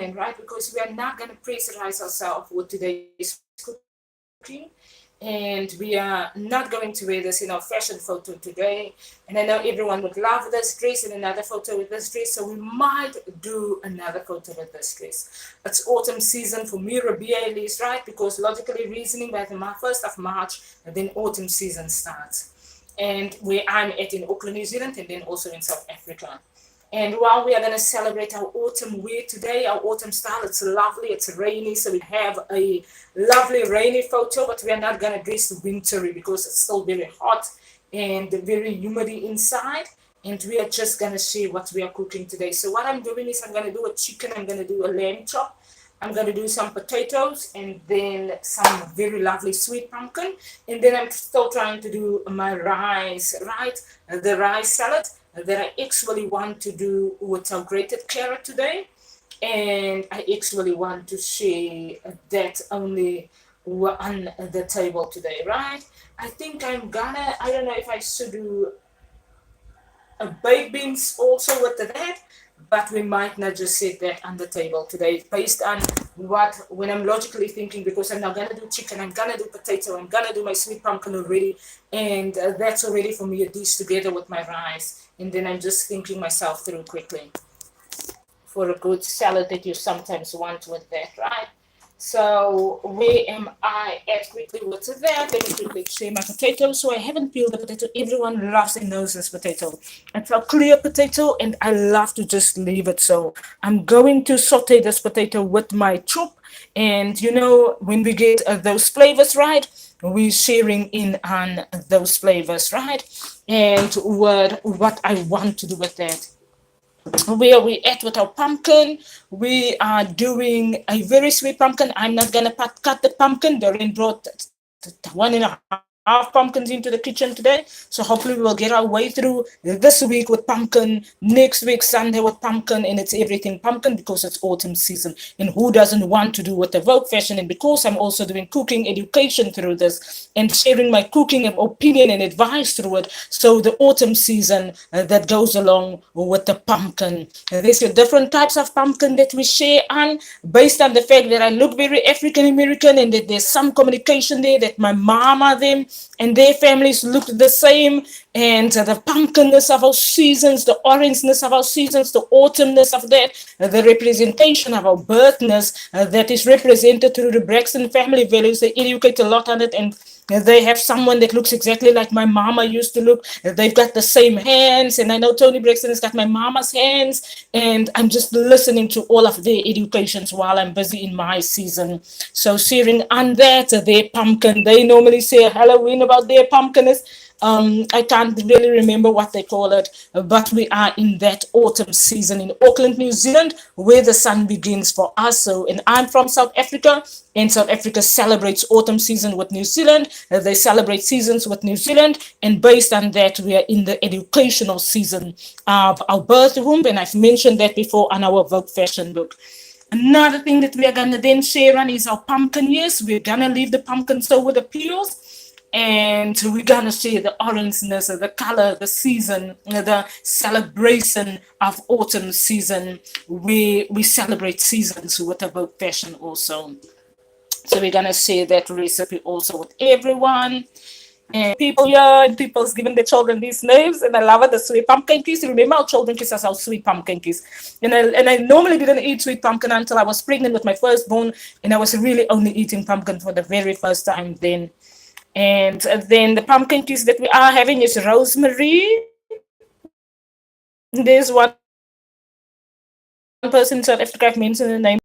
right? Because we are not going to pressurize ourselves with today's cooking. And we are not going to wear this in our fashion photo today. And I know everyone would love this dress and another photo with this dress, so we might do another photo with this dress. It's autumn season for me, Ribea, Elise, right? Because logically reasoning, by the 1st of March, and then autumn season starts. And where I'm at in Auckland, New Zealand, and then also in South Africa. And while we are going to celebrate our autumn wear today, our autumn style, it's lovely, it's rainy, so we have a lovely rainy photo, but we are not going to dress wintry because it's still very hot and very humidity inside. And we are just going to share what we are cooking today. So what I'm doing is I'm going to do a chicken, I'm going to do a lamb chop, I'm going to do some potatoes and then some very lovely sweet pumpkin. And then I'm still trying to do my rice, right? The rice salad that I actually want to do with our grated carrot today. And I actually want to share that only on the table today, right? I think I don't know if I should do baked beans also with that, but we might not just set that on the table today based on when I'm logically thinking, because I'm not gonna do chicken, I'm gonna do potato, I'm gonna do my sweet pumpkin already, and that's already for me a dish together with my rice, and then I'm just thinking myself through quickly for a good salad that you sometimes want with that, right? So where am I at quickly with that? Let me quickly share my potato. So I haven't peeled the potato. Everyone loves and knows this potato. It's a clear potato and I love to just leave it. So I'm going to saute this potato with my chop. And you know, when we get those flavors right, we're sharing in on those flavors, right? And what I want to do with that. Where we at with our pumpkin, we are doing a very sweet pumpkin. I'm not gonna cut the pumpkin. Doreen brought 1.5 pumpkins into the kitchen today, so hopefully we will get our way through this week with pumpkin, next week Sunday with pumpkin, and it's everything pumpkin because it's autumn season, and who doesn't want to do with the AWOKH fashion? And because I'm also doing cooking education through this and sharing my cooking opinion and advice through it, so the autumn season that goes along with the pumpkin. There's your different types of pumpkin that we share on based on the fact that I look very African American and that there's some communication there that my mama, them, and their families looked the same. And the pumpkinness of our seasons, the orangeness of our seasons, the autumnness of that, the representation of our birthness that is represented through the Braxton family values. They educate a lot on it, and they have someone that looks exactly like my mama used to look. They've got the same hands, and I know Tony Braxton has got my mama's hands, and I'm just listening to all of their educations while I'm busy in my season. So sharing on that, their pumpkin, they normally say Halloween about their pumpkinness. I can't really remember what they call it, but we are in that autumn season in Auckland, New Zealand, where the sun begins for us. So, and I'm from South Africa, and South Africa celebrates autumn season with New Zealand. They celebrate seasons with New Zealand, and based on that, we are in the educational season of our birth womb, and I've mentioned that before on our AWOKH fashion book. Another thing that we are gonna then share on is our pumpkin years. We're gonna leave the pumpkin so with the peels, and we're gonna share the orangeness, the color, the season, the celebration of autumn season. We celebrate seasons with about fashion also. So we're gonna share that recipe also with everyone. And people here and people's giving the children these names, and I love it. The sweet pumpkin kiss. Remember, our children kiss us our sweet pumpkin kiss. And I normally didn't eat sweet pumpkin until I was pregnant with my firstborn, and I was really only eating pumpkin for the very first time then. And then the pumpkin kiss that we are having is rosemary. There's one person in South Africa, I've mentioned the name.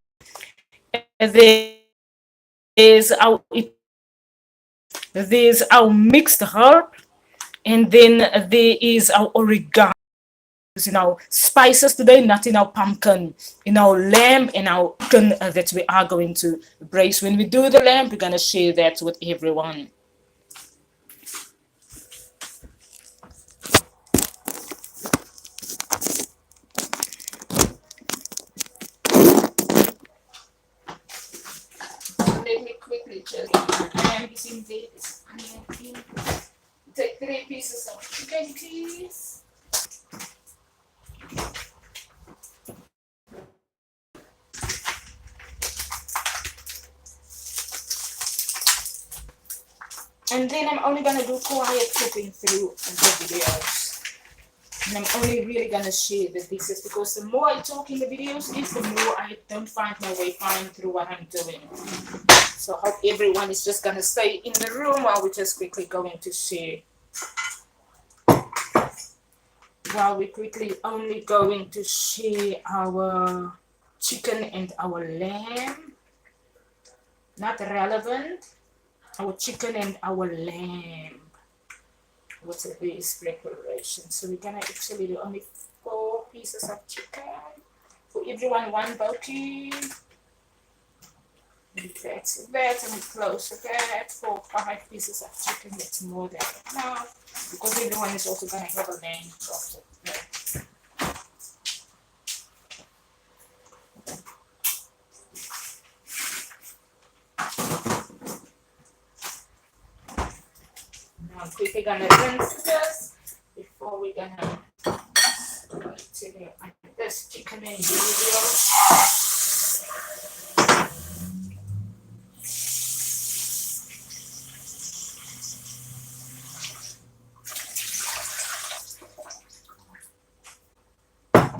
There's our mixed herb, and then there is our oregano. In our spices today, not in our pumpkin, in our lamb and our pumpkin that we are going to braise. When we do the lamb, we're gonna share that with everyone. Let me quickly just lamb is in there. It's onion. Take 3 pieces of chicken, please. And then I'm only gonna do quiet flipping through the videos. And I'm only really gonna share the dishes because the more I talk in the videos, the more I don't find my way finding through what I'm doing. So I hope everyone is just gonna stay in the room while we're just quickly going to share. While we're quickly only going to share our chicken and our lamb. Not relevant. Our chicken and our lamb. What's this preparation? So we're gonna actually do only 4 pieces of chicken. For everyone, 1 boki. That's that, and we close that. 4, 5 pieces of chicken. That's more than enough because everyone is also gonna have a lamb chopped. Now I'm quickly gonna rinse this before we're gonna continue on this chicken and video.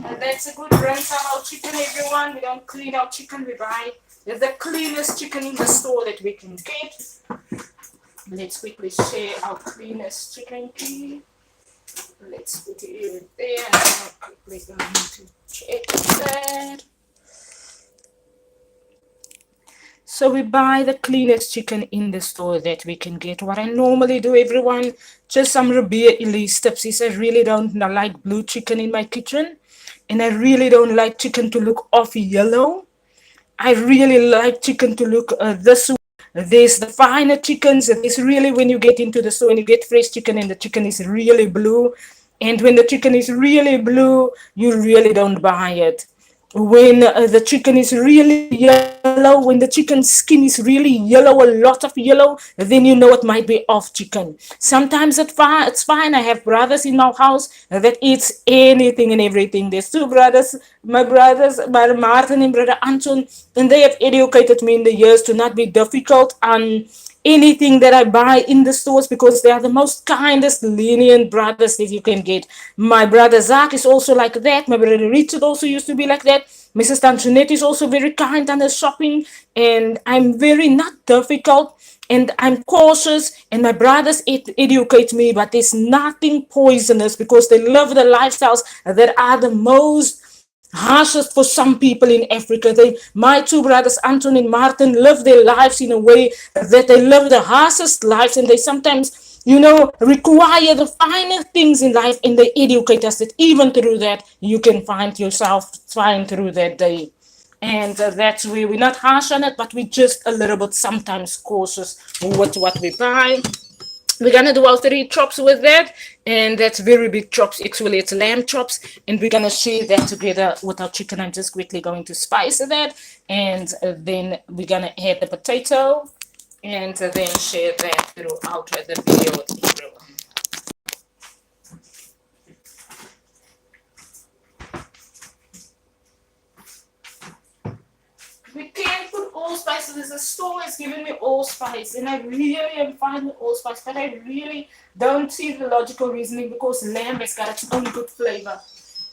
And that's a good rinse on our chicken, everyone. We don't clean our chicken, we buy the cleanest chicken in the store that we can get. Let's quickly share our cleanest chicken key. Let's put it there and I'm quickly going to check that. So we buy the cleanest chicken in the store that we can get. What I normally do, everyone, just some Ribea Elise tips. I really don't like blue chicken in my kitchen. And I really don't like chicken to look off yellow. I really like chicken to look this way. There's the finer chickens. There's really when you get into the store and you get fresh chicken and the chicken is really blue. And when the chicken is really blue, you really don't buy it. When the chicken is really yellow, when the chicken skin is really yellow, a lot of yellow, then you know it might be off chicken. Sometimes it's fine. I have brothers in my house that eats anything and everything. There's 2 brothers, my Martin and brother Anton, and they have educated me in the years to not be difficult on anything that I buy in the stores because they are the most kindest, lenient brothers that you can get. My brother Zach is also like that. My brother Richard also used to be like that. Mrs. Tanchonette is also very kind on the shopping, and I'm very not difficult and I'm cautious. And my brothers educate me, but there's nothing poisonous because they live the lifestyles that are the most harshest for some people in Africa. My 2 brothers, Anton and Martin, live their lives in a way that they live the harshest lives, and they sometimes, require the finer things in life, and they educate us that even through that, you can find yourself fine through that day. And that's where we're not harsh on it, but we're just a little bit sometimes cautious with what we buy. We're gonna do our 3 chops with that, and that's very big chops. Actually, it's lamb chops, and we're gonna share that together with our chicken. I'm just quickly going to spice that, and then we're gonna add the potato, and then share that throughout the video with everyone. We can't put allspices. The store is giving me allspice, and I really am fine with allspice, but I really don't see the logical reasoning because lamb has got its own good flavor.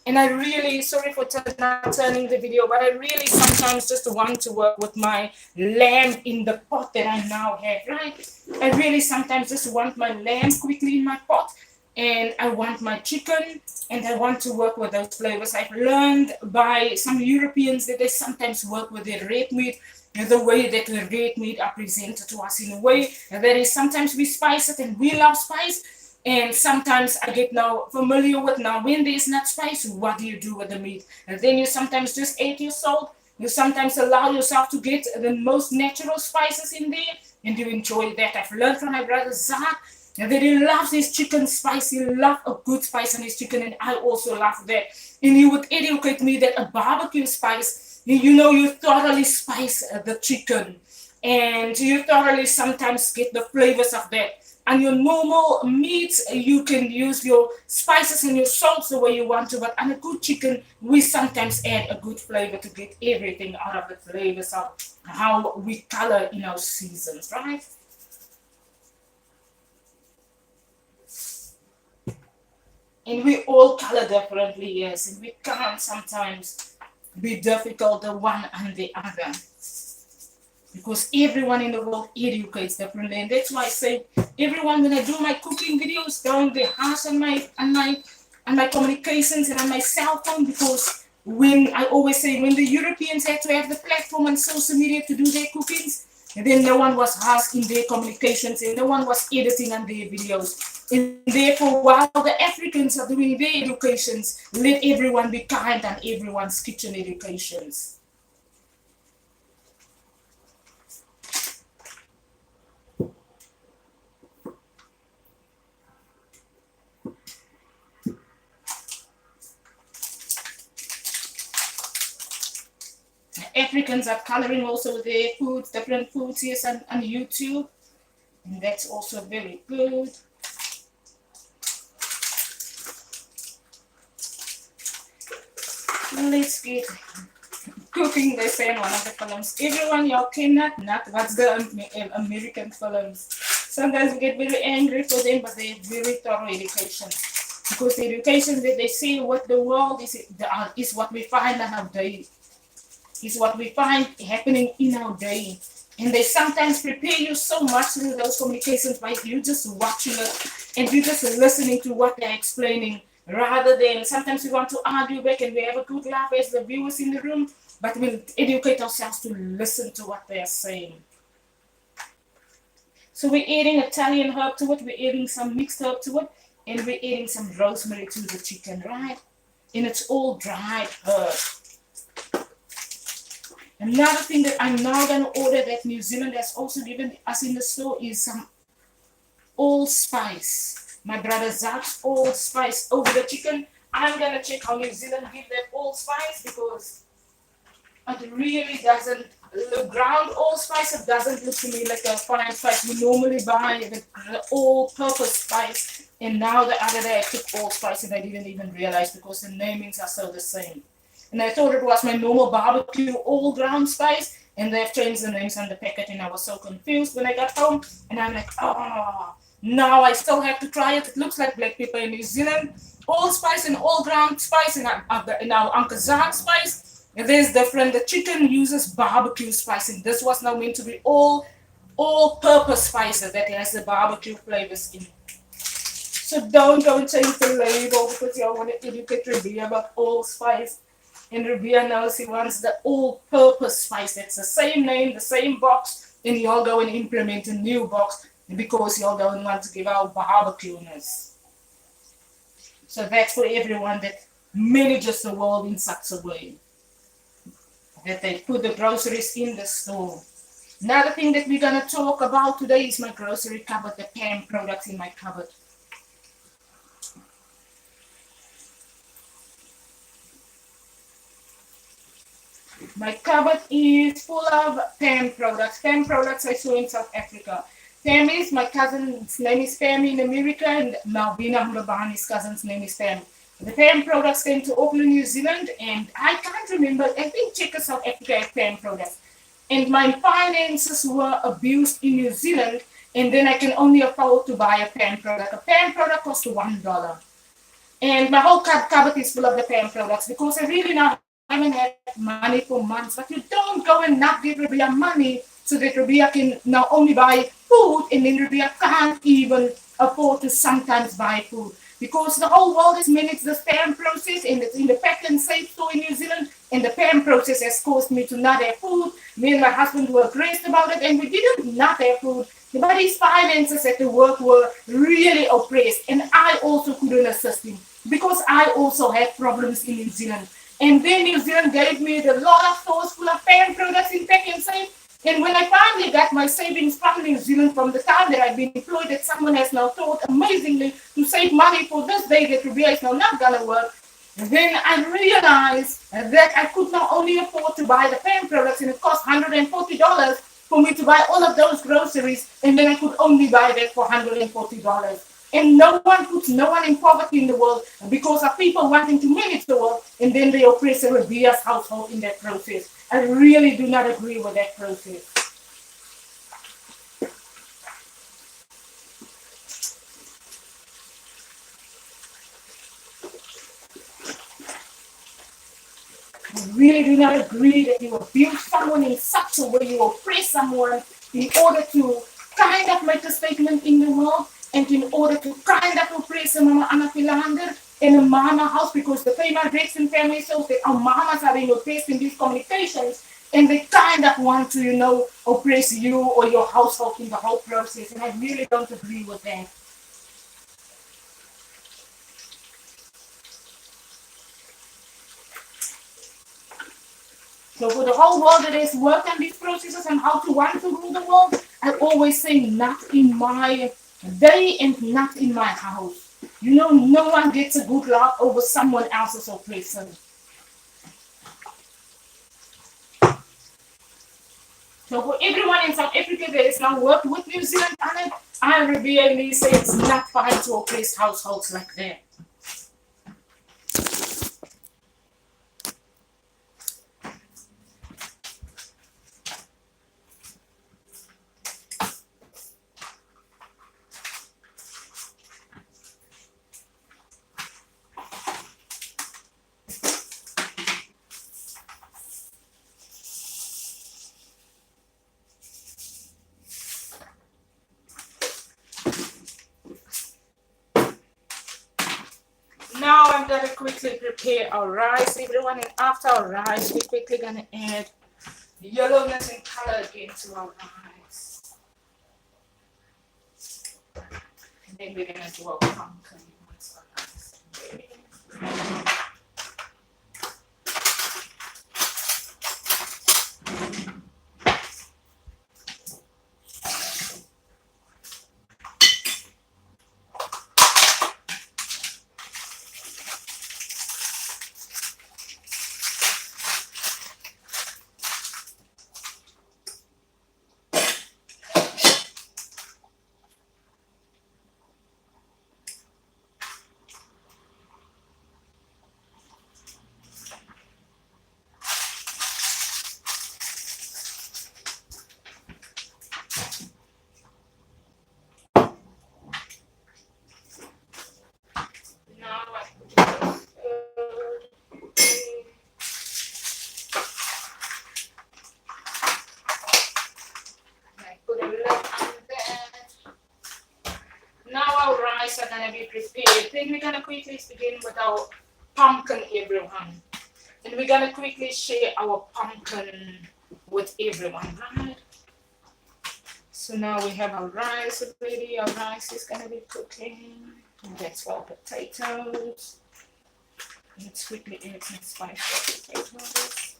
And I really, sorry for not turning the video, but I really sometimes just want to work with my lamb in the pot that I now have, right? I really sometimes just want my lamb quickly in my pot, and I want my chicken, and I want to work with those flavors. I've learned by some Europeans that they sometimes work with their red meat, the way that the red meat are presented to us in a way that is sometimes we spice it, and we love spice. And sometimes I get now familiar with now when there's not spice, what do you do with the meat? And then you sometimes just add your salt. You sometimes allow yourself to get the most natural spices in there, and you enjoy that. I've learned from my brother Zach that he loves his chicken spice. He loves a good spice on his chicken, and I also love that. And he would educate me that a barbecue spice, you thoroughly spice the chicken, and you thoroughly sometimes get the flavors of that. And your normal meats, you can use your spices and your salts the way you want to, but on a good chicken, we sometimes add a good flavor to get everything out of the flavors of how we color in our seasons, right? And we all color differently, yes, and we can't sometimes be difficult the one and the other because everyone in the world educates differently. And that's why I say everyone, when I do my cooking videos down the house and my communications and on my cell phone, because when I always say when the Europeans had to have the platform on social media to do their cookings, and then no one was asked in their communications and no one was editing on their videos. And therefore, while the Africans are doing their educations, let everyone be kind on everyone's kitchen educations. Africans are coloring also their foods, different foods here on YouTube, and that's also very good. Let's get cooking, they say in one of the films. Everyone, y'all cannot not watch the American films. Sometimes we get very angry for them, but they're very thorough education. Because the education that they see what the world is what we find on our day. Is what we find happening in our day. And they sometimes prepare you so much through those communications by you just watching it and you just listening to what they're explaining, rather than sometimes we want to argue back and we have a good laugh as the viewers in the room, but we'll educate ourselves to listen to what they're saying. So we're adding Italian herb to it, we're adding some mixed herb to it, and we're adding some rosemary to the chicken, right? And it's all dried herb. Another thing that I'm now going to order that New Zealand has also given us in the store is some allspice. My brother Zach's allspice over the chicken. I'm going to check how New Zealand give that allspice because it really doesn't look ground allspice. It doesn't look to me like a fine spice. We normally buy the all-purpose spice. And now the other day I took allspice and I didn't even realize because the namings are so the same. And I thought it was my normal barbecue all ground spice, and they've changed the names on the packet, and I was so confused when I got home. And I'm like, oh, now I still have to try it. It looks like black pepper in New Zealand, all spice and all ground spice, and our Uncle Zach spice. And there's different. The chicken uses barbecue spice, and this was now meant to be all-purpose spices that has the barbecue flavors in. So don't go and change the label because you all want to educate Ribea about allspice. And Ribea knows he wants the all-purpose spice. That's the same name, the same box, and y'all go and implement a new box because y'all don't want to give out barbecue-ness. So that's for everyone that manages the world in such a way that they put the groceries in the store. Another thing that we're going to talk about today is my grocery cupboard, the Pam products in my cupboard. My cupboard is full of Pam products. Pam products I saw in South Africa. Pam is my cousin's name is Pam in America, and Malvina Mlabani's cousin's name is Pam. The Pam products came to Auckland, New Zealand, and I can't remember. I think Czech or South Africa had Pam products. And my finances were abused in New Zealand, and then I can only afford to buy a Pam product. A Pam product cost $1. And my whole cupboard is full of the Pam products because I really now haven't had money for months. But you don't go and not give Ribea money so that Ribea can now only buy food, and then Ribea can't even afford to sometimes buy food. Because the whole world has managed the Pam process, and it's in the pack and safe store in New Zealand, and the Pam process has caused me to not have food. Me and my husband were aggressed about it, and we didn't not have food. But his finances at the work were really oppressed, and I also couldn't assist him because I also had problems in New Zealand. And then New Zealand gave me the lot of stores full of Pam products in pack and safe. And when I finally got my savings from New Zealand from the time that I've been employed, that someone has now taught amazingly to save money for this day that Ribea is now not going to work, then I realized that I could not only afford to buy the Pam products, and it cost $140 for me to buy all of those groceries, and then I could only buy that for $140. And no one puts no one in poverty in the world because of people wanting to manage the world, and then they oppress Ribea's household in that process. I really do not agree with that process. really do not agree that you abuse someone in such a way, you oppress someone in order to kind of make a statement in the world and in order to kind of oppress a mama anapilander in a mama house, because the female Jackson family shows that our mamas are being oppressed in these communications and they kind of want to, oppress you or your household in the whole process. And I really don't agree with that. So for the whole world that is work on these processes and how to want to rule the world, I always say not in my day and not in my house. No one gets a good love over someone else's oppression. So for everyone in South Africa that is now worked with New Zealand on it, I, Ribea, Elise, say it's not fine to oppress households like that. Now I'm going to quickly prepare our rice, everyone, and after our rice, we're quickly going to add yellowness and color again to our rice. And then we're going to do our pumpkin once our rice is ready. Are going to be prepared. Then we're going to quickly begin with our pumpkin, everyone. And we're going to quickly share our pumpkin with everyone, right? So now we have our rice ready. Our rice is going to be cooking. And that's our potatoes. Let's quickly add some spice for potatoes.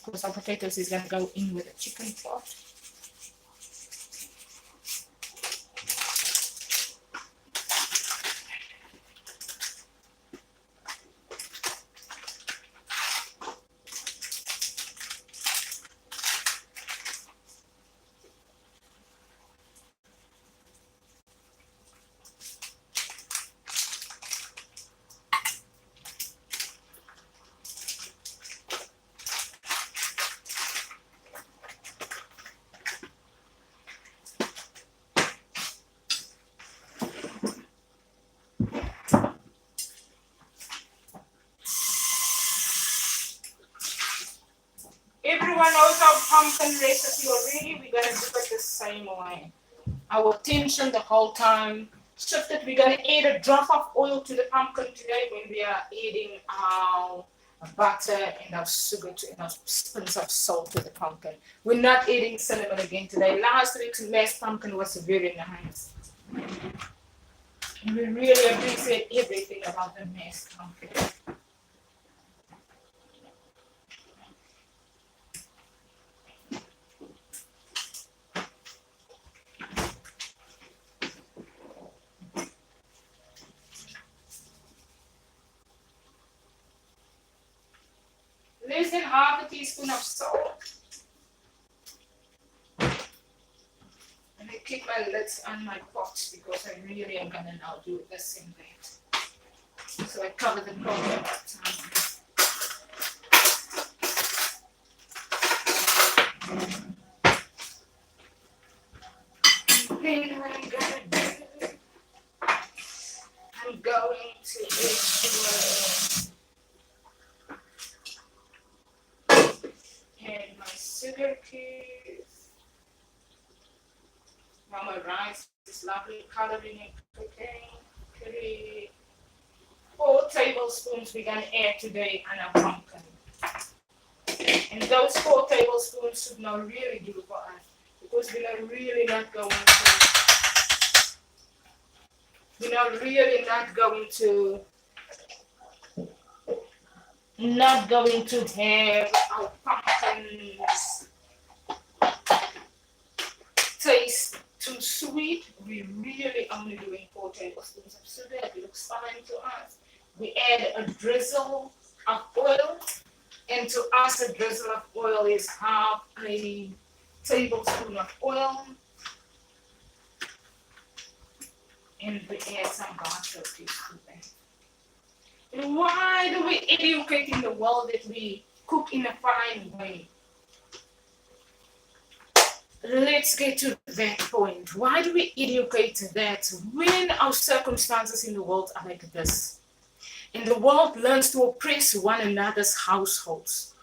Because our potatoes is going to go in with the chicken pot. Everyone knows our pumpkin recipe already. We're going to do it the same way. Our attention the whole time shifted. We're going to add a drop of oil to the pumpkin today when we are adding our butter and our sugar and our spoons of salt to the pumpkin. We're not adding cinnamon again today. Last week's mashed pumpkin was very nice. And we really appreciate everything about the mashed pumpkin. Less than half a teaspoon of salt. And I keep my lids on my pots because I really am going to now do this in that. So I cover the pot at that time. And then what I'm going to do, I'm going to add sugar cubes. Now my rice is lovely coloring and cooking. Pretty. 4 tablespoons we're going to add today on our pumpkin. And those 4 tablespoons should not really do for us because we're really not going to have our pumpkins taste too sweet. We're really only doing 4 tablespoons of sugar. It looks fine to us. We add a drizzle of oil, and to us a drizzle of oil is half a tablespoon of oil, and we add some butter to that. And why do we educate in the world that we cook in a fine way? Let's get to that point. Why do we educate that when our circumstances in the world are like this? And the world learns to oppress one another's households.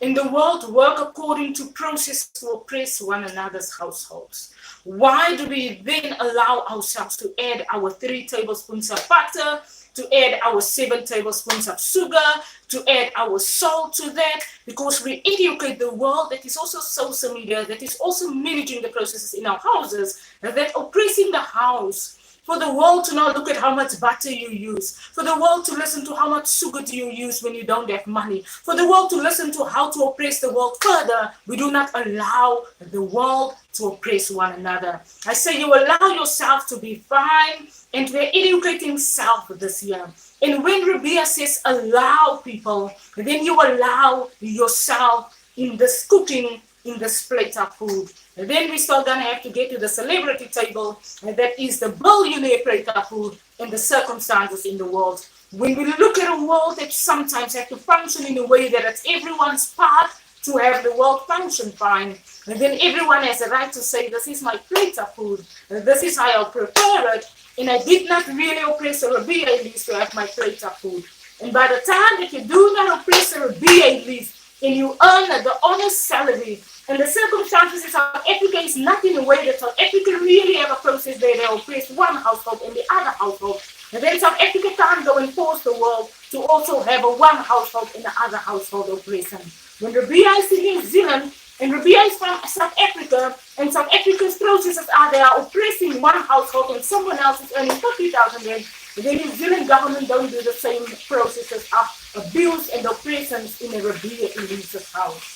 And the world work according to process to oppress one another's households. Why do we then allow ourselves to add our 3 tablespoons of butter, to add our 7 tablespoons of sugar, to add our salt to that? Because we educate the world that is also social media, that is also managing the processes in our houses, that oppressing the house. For the world to not look at how much butter you use. For the world to listen to how much sugar do you use when you don't have money. For the world to listen to how to oppress the world further. We do not allow the world to oppress one another. I say you allow yourself to be fine, and we're educating self this year. And when Ribea says allow people, then you allow yourself in this cooking, in this plate of food. And then we still gonna have to get to the celebrity table, and that is the billionaire plate of food and the circumstances in the world. When we look at a world that sometimes have to function in a way that it's everyone's part to have the world function fine, and then everyone has a right to say, this is my plate of food, this is how I prepare it, and I did not really oppress a Ribea Elise to have my plate of food. And by the time that you do not oppress a Ribea Elise, and you earn the honest salary, and the circumstances in South Africa is not in a way that South Africa really have a process where they oppress one household and the other household. And then South Africa can't go and force the world to also have a one household and the other household oppression. When Ribea is in New Zealand, and Ribea is from South Africa, and South Africa's processes are they are oppressing one household and someone else is earning 50,000 rand, the New Zealand government don't do the same processes of abuse and oppressions in a Ribea Elise's house.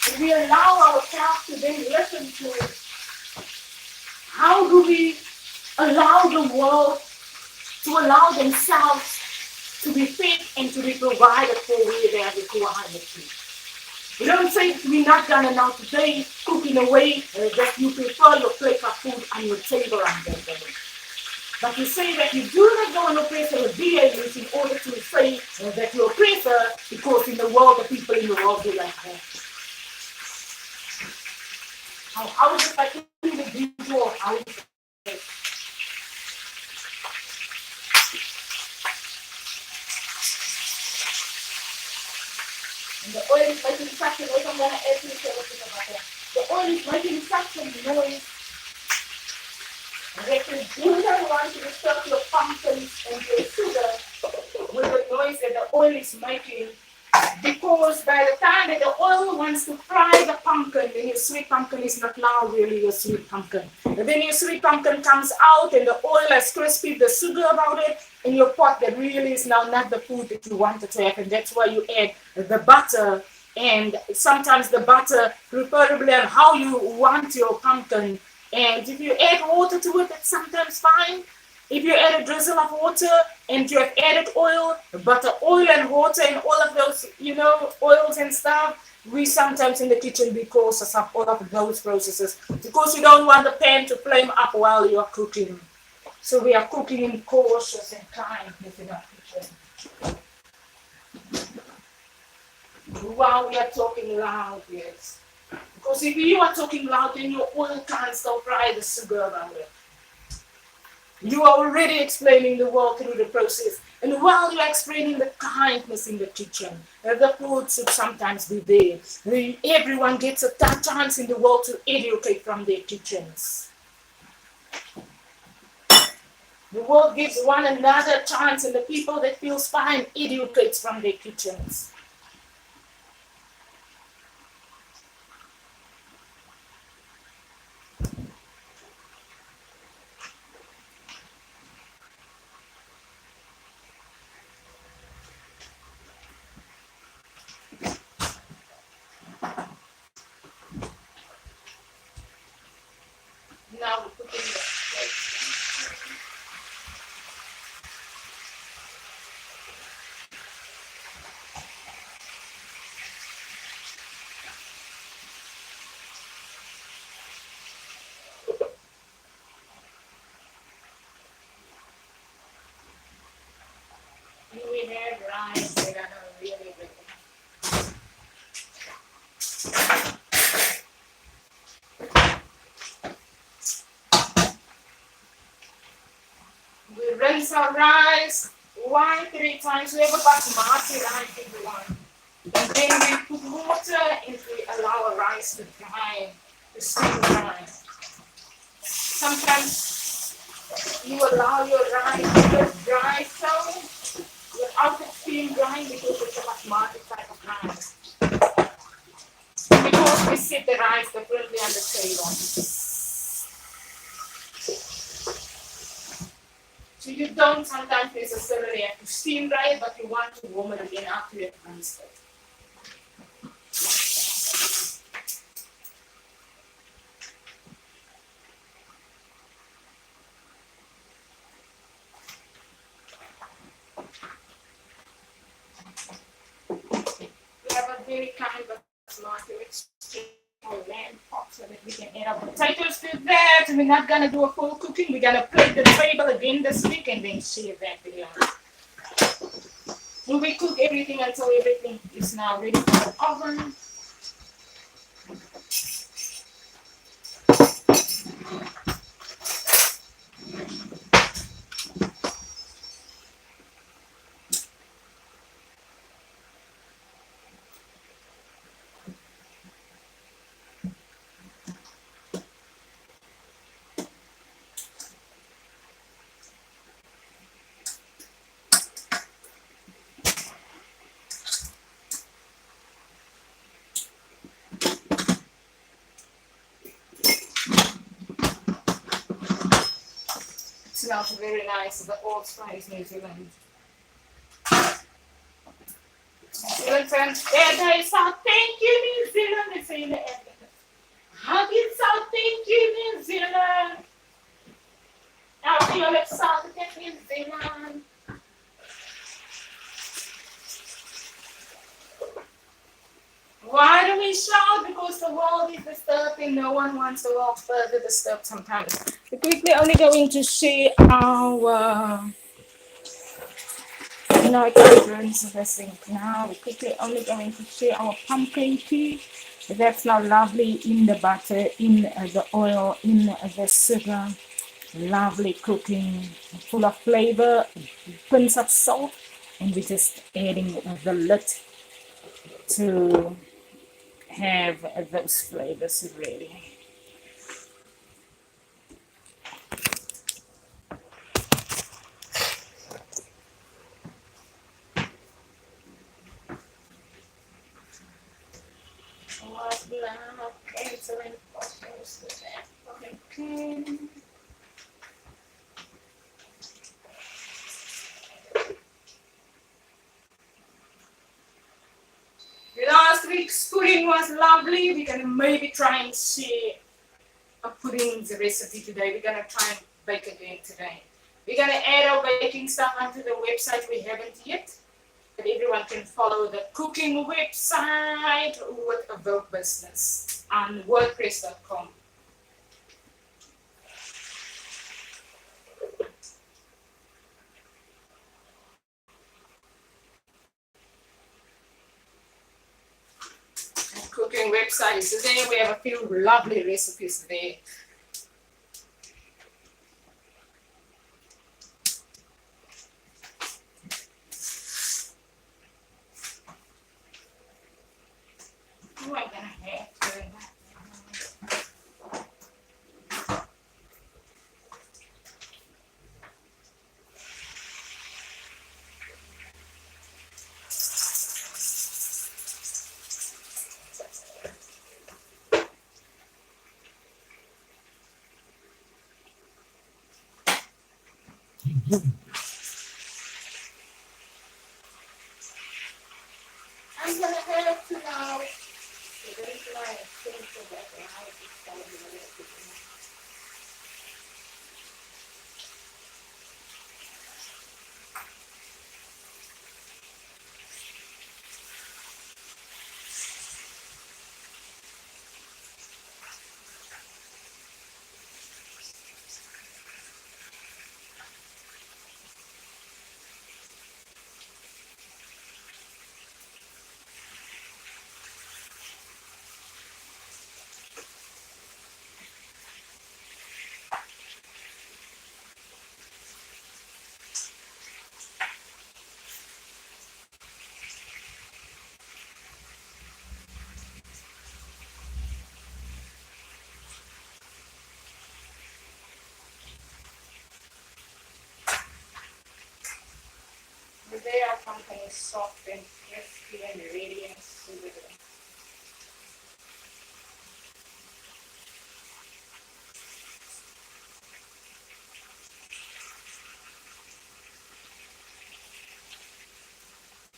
And we allow ourselves to then listen to how do we allow the world to allow themselves to be fed and to be provided for where they are required to. We don't say we're not gonna now today cook in a way that you prefer your plate of food on your table on that day. But you say that you do not go and oppress a Ribea Elise in order to say that you oppress her because in the world, the people in the world do like that. How is it like individual? How is it? And the oil is making such a noise. I'm going to add to the the oil is making such a noise that you do not want to disturb your pumpkins and your sugar with the noise that the oil is making. Because by the time that the oil wants to fry the pumpkin, then your sweet pumpkin is not now really your sweet pumpkin. And then your sweet pumpkin comes out and the oil has crispy the sugar about it in your pot that really is now not the food that you wanted to have. And that's why you add the butter, and sometimes the butter preferably on how you want your pumpkin. And if you add water to it, that's sometimes fine. If you add a drizzle of water and you have added oil, butter, oil and water and all of those, oils and stuff, we sometimes in the kitchen be cautious of all of those processes because you don't want the pan to flame up while you are cooking. So we are cooking in cautious and kindness in our kitchen. While we are talking loud, yes. Because if you are talking loud, then your oil can't still fry the sugar around it. You are already explaining the world through the process. And while you're explaining the kindness in the kitchen, the food should sometimes be there. Everyone gets a chance in the world to educate from their kitchens. The world gives one another chance, and the people that feels fine educates from their kitchens. Now we're putting the we have rice. We're gonna really we rinse our rice 3 times. We have a basmati rice in the one. And then we put water and we allow our rice to dry, to steam dry. Sometimes you allow your rice to dry so without the steam drying because it's a basmati type of rice. Because we set the rice differently on the table. So you don't sometimes necessarily have to steam dry it, but you want to warm it again after you have rinsed it. We have a very kind basmati which land pot so that we can add our potatoes to that. We're not gonna do a full cooking. We're gonna plate the table again this week and then share that video. So we cook everything until everything is now ready for the oven. It smells very nice, the Old Spice New Zealand. New Zealand friends, they say thank you New Zealand. They say in the end, hug it so thank you New Zealand. Now feel it so thank New Zealand. Why do we shout? Because the world is disturbing. No one wants the world further disturbed sometimes. We're quickly only going to share our I can't rinse this thing now. We're quickly only going to share our pumpkin tea. That's now lovely in the butter, in the oil, in the sugar. Lovely cooking, full of flavor, pinch of salt, and we're just adding the lid to have those flavors ready. Last week's pudding was lovely. We're gonna maybe try and share a pudding's recipe today. We're gonna try and bake again today. We're gonna add our baking stuff onto the website. We haven't yet, but everyone can follow the cooking website with AWOKH Business on WordPress.com. Cooking website is there. We have a few lovely recipes there. I'm gonna have to now. We're going to lie and think about the house. It's gonna be a little bit more. Ribea pumpkin is soft and crispy and radiant soothing.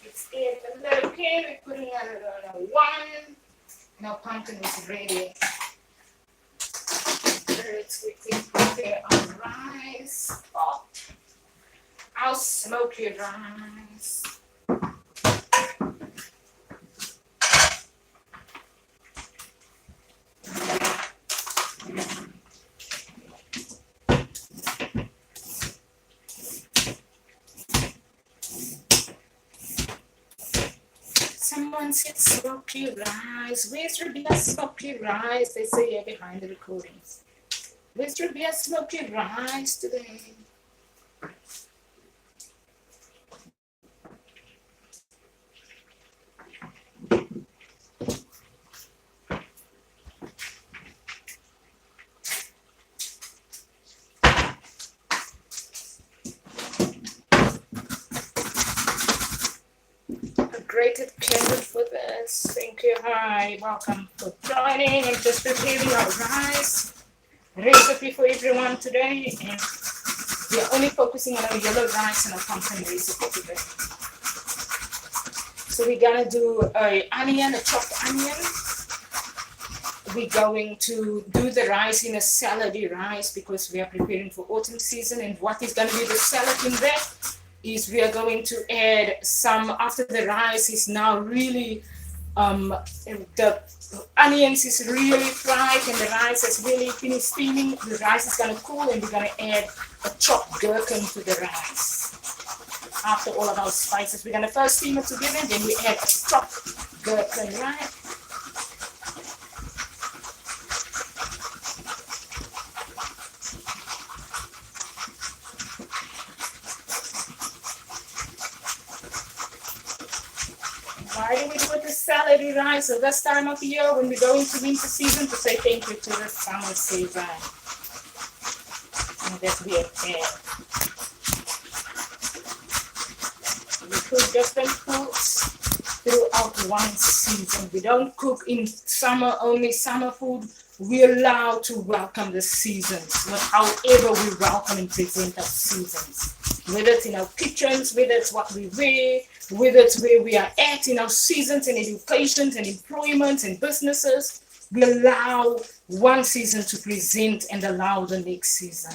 It's in the little can. We're putting it on a one. Now pumpkin is ready. Let's quickly prepare our rice. Oh, our smoky rice. Someone said smoky rice. Where's Ribea's smoky rice? They say here behind the recordings. Where's Ribea's smoky rice today? Grated carrot for this. Thank you. Hi, welcome for joining and just preparing our rice recipe for everyone today. And we're only focusing on our yellow rice and our pumpkin recipe today. So we're gonna do a chopped onion. We're going to do the rice in a salady rice because we are preparing for autumn season. And what is gonna be the salad in there? Is we are going to add some, after the rice is now really, the onions is really fried and the rice has really finished steaming. The rice is going to cool and we're going to add a chopped gherkin to the rice. After all of our spices, we're going to first steam it together and then we add a chopped gherkin, right? Why do we do the salady rice? So this time of year when we go into winter season to say thank you to the summer season. And that we have had. We cook different foods throughout one season. We don't cook in summer only summer food. We're allowed to welcome the seasons, however we welcome and present our seasons. Whether it's in our kitchens, whether it's what we wear, whether it's where we are at in our seasons and education and employment and businesses, we allow one season to present and allow the next season.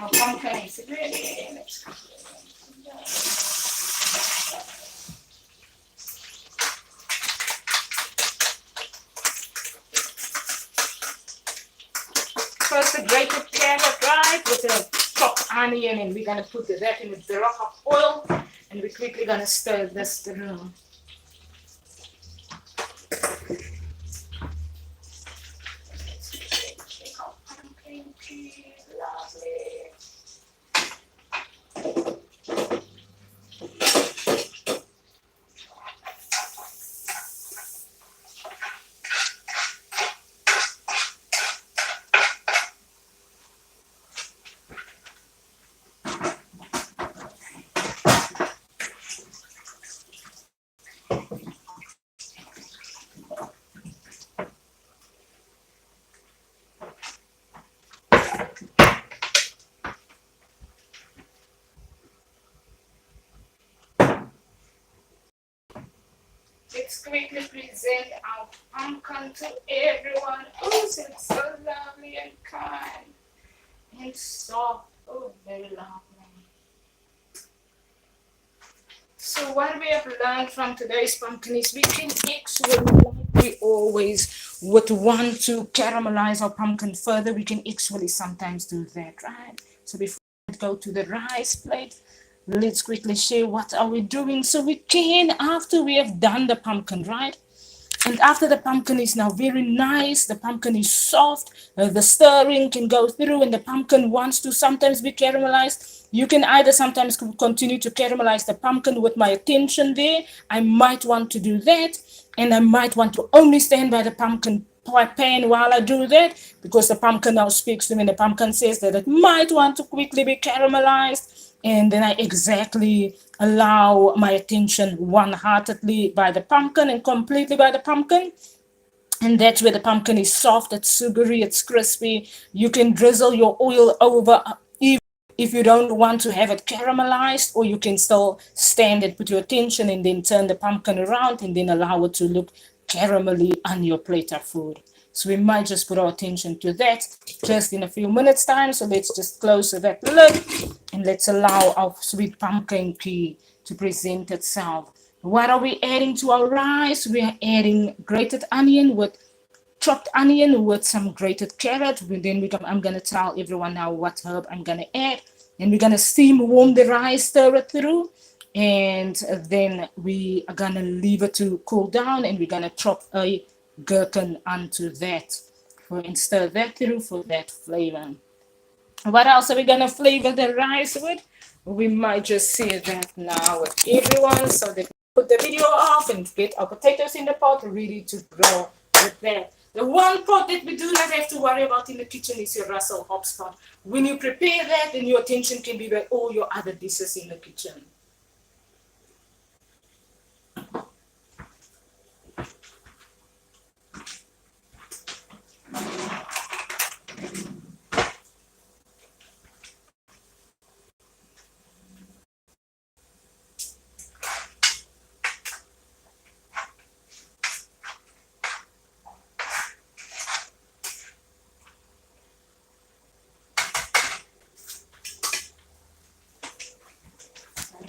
Our pumpkin is ready. Let's cook it. First, the grated carrot, right, with a chopped onion, and we're gonna put that in a block of oil, and we're quickly gonna stir this through. Lovely. quickly present our pumpkin to everyone. Oh, it's so lovely and kind and soft. Oh, very lovely. So what we have learned from today's pumpkin is we can actually, like we always would want to caramelize our pumpkin further, we can actually sometimes do that, right? So before we go to the rice plate, let's quickly share what are we doing. So we can, after we have done the pumpkin, right? And after the pumpkin is now very nice, the pumpkin is soft, the stirring can go through, and the pumpkin wants to sometimes be caramelized. You can either sometimes continue to caramelize the pumpkin with my attention there. I might want to do that, and I might want to only stand by the pumpkin pan while I do that, because the pumpkin now speaks to me, and the pumpkin says that it might want to quickly be caramelized, and then I exactly allow my attention one-heartedly by the pumpkin and completely by the pumpkin. And that's where the pumpkin is soft, it's sugary, it's crispy. You can drizzle your oil over if you don't want to have it caramelized, or you can still stand and put your attention and then turn the pumpkin around and then allow it to look caramelly on your plate of food. So we might just put our attention to that just in a few minutes time. So let's just close that lid and let's allow our sweet pumpkin pie to present itself. What are we adding to our rice? We are adding grated onion with chopped onion with some grated carrot. I'm gonna tell everyone now what herb I'm gonna add, and we're gonna steam warm the rice, stir it through, and then we are gonna leave it to cool down, and we're gonna chop a gherkin onto that and stir that through for that flavor. What else are we gonna flavor the rice with? We might just say that now with everyone, so that we put the video off and get our potatoes in the pot ready to grow with that. The one pot that we do not have to worry about in the kitchen is your Russell Hobbs pot. When you prepare that, then your attention can be by all your other dishes in the kitchen.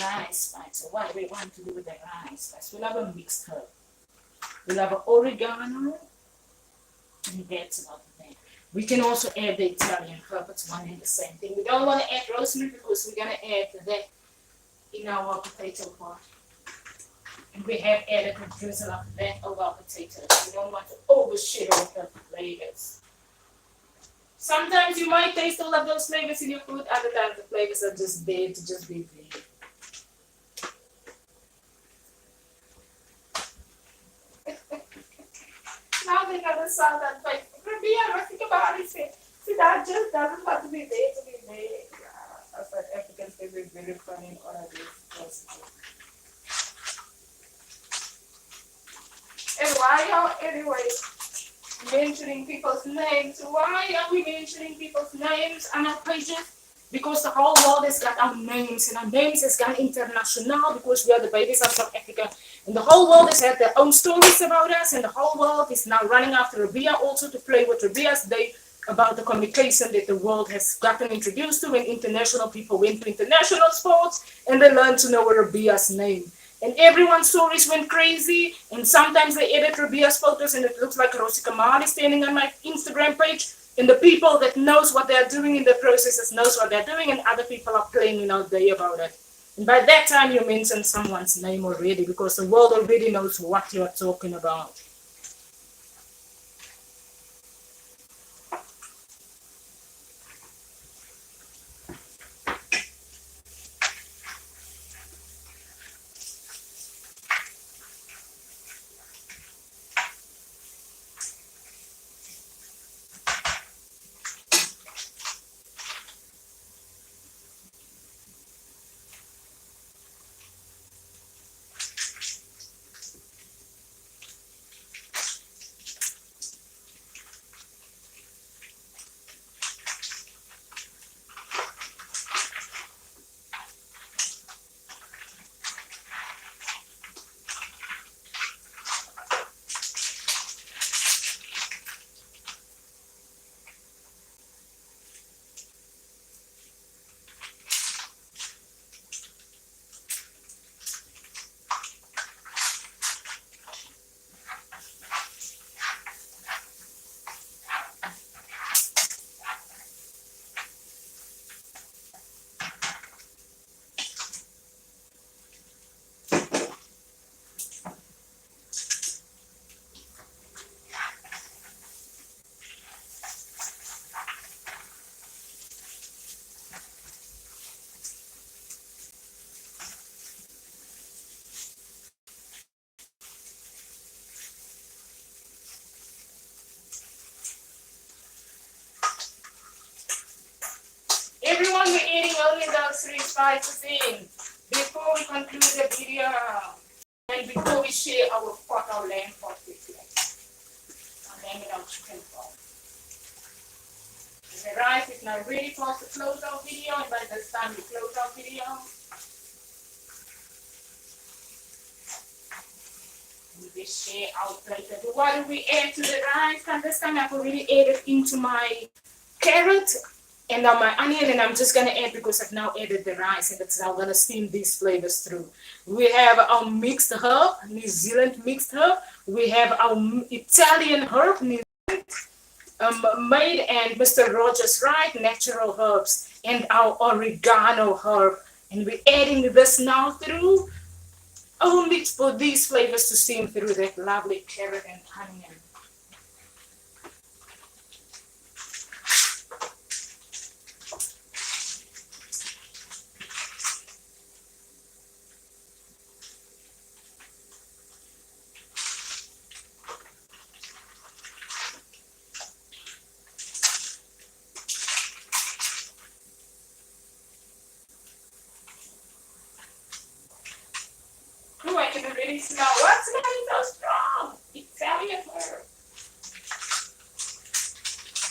Rice, right? So what do we want to do with the rice? We'll have a mixed herb. We'll have an oregano, and that's about that. We can also add the Italian herb, it's one and the same thing. We don't want to add rosemary because we're going to add that in our potato pot. And we have added a drizzle of that over our potatoes. We don't want to overshadow with the flavors. Sometimes you might taste all of those flavors in your food, other times the flavors are just there to just be there. Now they never saw that, but Ribea, I think about it, see, that just doesn't have to be there to be there. Yeah, I thought Africans can be very funny in all of this. And why are anyway mentioning people's names? Why are we mentioning people's names on our pages? Because the whole world has got our names, and our names has gone international because we are the babies of South Africa. And the whole world has had their own stories about us, and the whole world is now running after Ribea also to play with Ribea's Day about the communication that the world has gotten introduced to when international people went to international sports and they learned to know Ribea's name. And everyone's stories went crazy, and sometimes they edit Ribea's photos and it looks like Rosie Kamali standing on my Instagram page. And the people that knows what they're doing in the processes knows what they're doing, and other people are playing all day about it. And by that time, you mention someone's name already because the world already knows what you're talking about. only those three spices in before we conclude the video and before we share our pot, our lamb pot with you. Our lamb and our chicken pot. And the rice is now ready for us to close our video, and by this time we close our video. We share our plate. What do we add to the rice? And this time I've already added into my carrot and now my onion, and I'm just gonna add because I've now added the rice, and that's now gonna steam these flavors through. We have our mixed herb, New Zealand mixed herb. We have our Italian herb, New Zealand, made and Mr. Rogers right, natural herbs, and our oregano herb. And we're adding this now through only for these flavors to steam through that lovely carrot and onion. Oh, I can already smell. What's smelling so strong? Italian herb.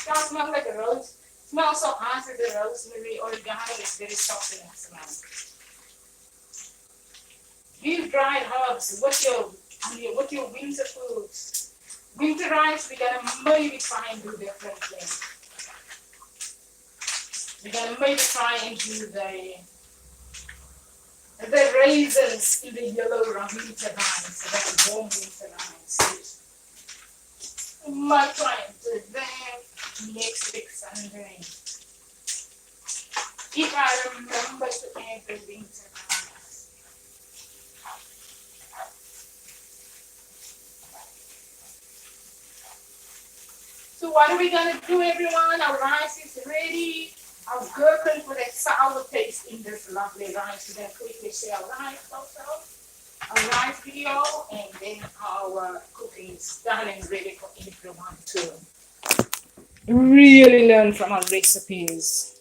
It smells like a rose. It smells so hot with the rosemary. Oregano is very soft in that smell. These dried herbs, what's your winter foods? Winter rice, we're gonna maybe try and do differently. We're gonna maybe try and do the raisins in the yellow winter rice, that warm winter rice. We might try and do that next week Sunday. If I remember to add the winter rice. So what are we gonna do, everyone? Our rice is ready. Our gherkin for that sour taste in this lovely rice. We're going to quickly share our rice also, our rice video, and then our cooking is done and ready for everyone to really learn from our recipes.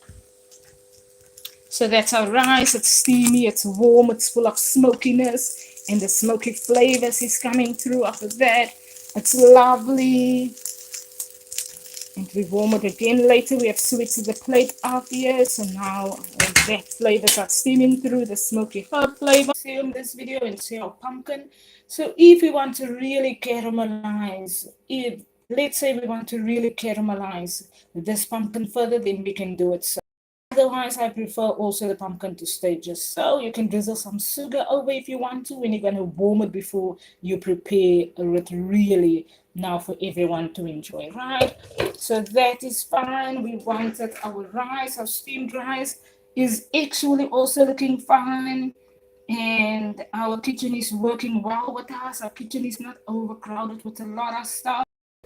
So that's our rice. It's steamy, it's warm, it's full of smokiness, and the smoky flavors is coming through after that. It's lovely. And we warm it again later. We have switched the plate up here. So now that flavor starts steaming through the smoky herb flavor. See in this video and see our pumpkin. So if we want to really caramelize, let's say we want to really caramelize this pumpkin further, then we can do it. So otherwise, I prefer also the pumpkin to stay just so. You can drizzle some sugar over if you want to, and you're going to warm it before you prepare it really now for everyone to enjoy, right? So that is fine. We wanted our rice, our steamed rice is actually also looking fine. And our kitchen is working well with us. Our kitchen is not overcrowded with a lot of stuff.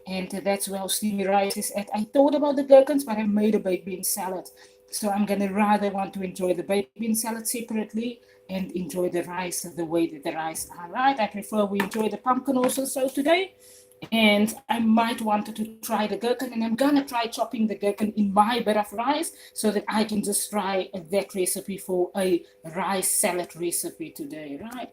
And that's where our steamy rice is at. I thought about the gherkins, but I made a baked bean salad. So I'm going to rather want to enjoy the baked bean salad separately and enjoy the rice the way that the rice are, right? I prefer we enjoy the pumpkin also so today. And I might want to try the gherkin, and I'm gonna try chopping the gherkin in my bit of rice so that I can just try that recipe for a rice salad recipe today, right?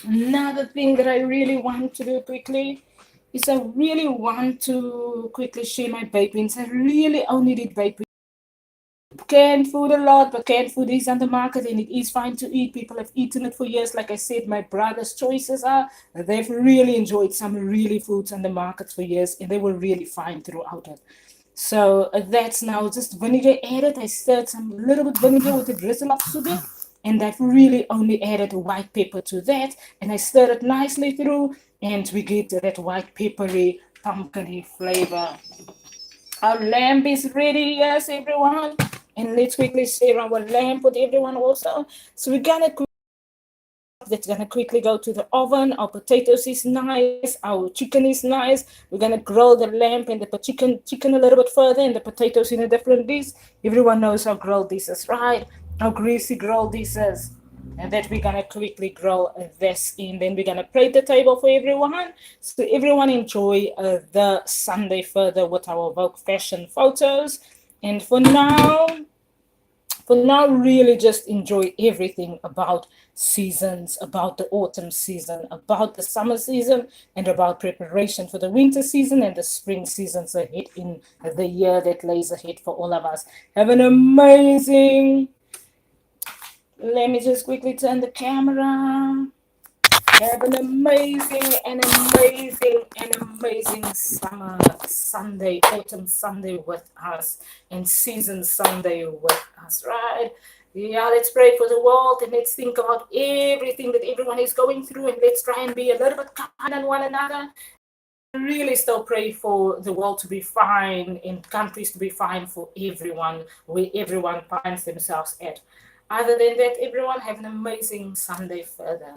Another thing that I really want to do quickly is I really want to quickly share my baked beans. I really only did baked beans. Canned food a lot, but canned food is on the market and it is fine to eat. People have eaten it for years. Like I said, my brother's choices are they've really enjoyed some really foods on the market for years, and they were really fine throughout it. So that's now just vinegar added. I stirred some little bit vinegar with a drizzle of sugar, and I've really only added white pepper to that, and I stirred it nicely through, and we get that white peppery pumpkin flavor. Our lamb is ready, yes, everyone. And let's quickly share our lamb with everyone also. So we're gonna quickly go to the oven. Our potatoes is nice. Our chicken is nice. We're gonna grill the lamb and the chicken a little bit further, and the potatoes in a different dish. Everyone knows how grilled this is, right? How greasy grilled this is. And that we're gonna quickly grill this in. Then we're gonna plate the table for everyone. So everyone enjoy the Sunday further with our AWOKH fashion photos. And for now, For now, really just enjoy everything about seasons, about the autumn season, about the summer season, and about preparation for the winter season and the spring seasons ahead in the year that lays ahead for all of us. Have an amazing, let me just quickly turn the camera. Have an amazing summer Sunday, autumn Sunday with us, and season Sunday with us, right? Yeah, let's pray for the world and let's think about everything that everyone is going through, and let's try and be a little bit kind on one another. Really still pray for the world to be fine and countries to be fine for everyone, where everyone finds themselves at. Other than that, everyone have an amazing Sunday further.